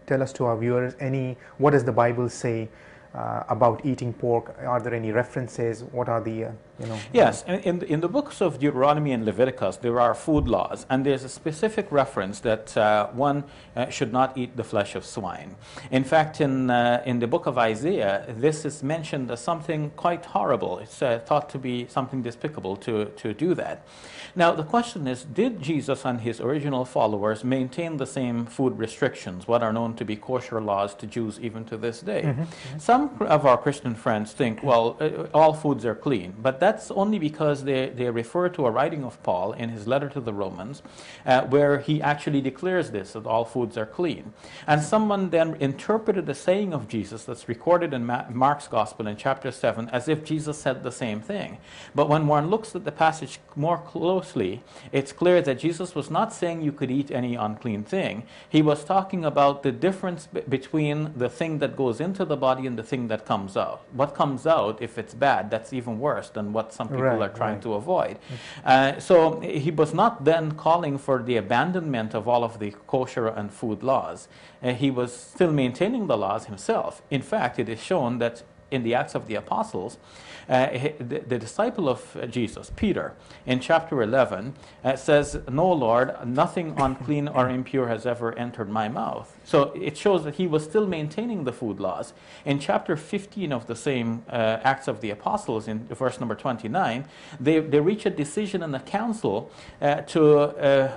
tell us to our viewers what does the Bible say about eating pork? Are there any references? What are the, Yes, in the books of Deuteronomy and Leviticus, there are food laws, and there's a specific reference that one should not eat the flesh of swine. In fact, in the book of Isaiah, this is mentioned as something quite horrible. It's thought to be something despicable to do that. Now, the question is, did Jesus and his original followers maintain the same food restrictions, what are known to be kosher laws to Jews even to this day? Some of our Christian friends think, well, all foods are clean, but that's only because they refer to a writing of Paul in his letter to the Romans, where he actually declares this, that all foods are clean. And someone then interpreted the saying of Jesus that's recorded in Mark's Gospel in chapter 7 as if Jesus said the same thing. But when one looks at the passage more closely, it's clear that Jesus was not saying you could eat any unclean thing. He was talking about the difference between the thing that goes into the body and the thing that comes out. What comes out, if it's bad, that's even worse than what some people are trying to avoid. So he was not then calling for the abandonment of all of the kosher and food laws. He was still maintaining the laws himself. In fact, it is shown that in the Acts of the Apostles, the disciple of Jesus, Peter, in chapter 11, says, "No, Lord, nothing unclean or impure has ever entered my mouth." So it shows that he was still maintaining the food laws. In chapter 15 of the same Acts of the Apostles, in verse number 29, they reach a decision in the council to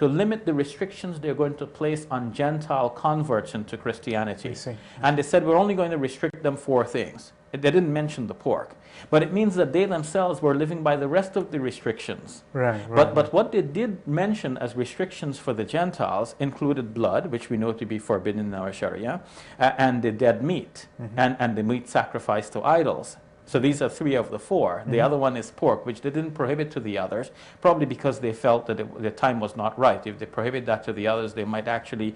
limit the restrictions they're going to place on Gentile converts into Christianity. And they said, we're only going to restrict them 4 things. They didn't mention the pork. But it means that they themselves were living by the rest of the restrictions. But what they did mention as restrictions for the Gentiles included blood, which we know to be forbidden in our Sharia, and the dead meat, and the meat sacrificed to idols. So these are 3 of the 4. The other one is pork, which they didn't prohibit to the others, probably because they felt that the time was not right. If they prohibit that to the others, they might actually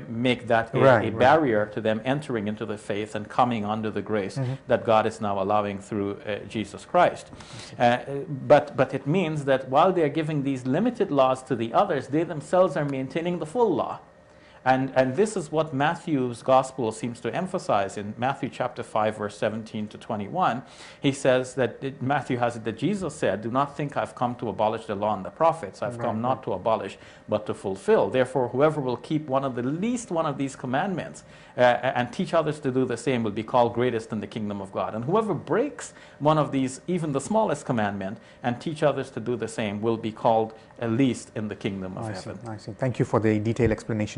make that a barrier to them entering into the faith and coming under the grace that God is now allowing through Jesus Christ. But it means that while they are giving these limited laws to the others, they themselves are maintaining the full law. And this is what Matthew's gospel seems to emphasize in Matthew chapter 5, verse 17 to 21. He says that Matthew has it that Jesus said, "Do not think I've come to abolish the law and the prophets. I've come not to abolish, but to fulfill. Therefore, whoever will keep least one of these commandments and teach others to do the same will be called greatest in the kingdom of God. And whoever breaks one of these, even the smallest commandment, and teach others to do the same will be called least in the kingdom of heaven." I see. Thank you for the detailed explanation.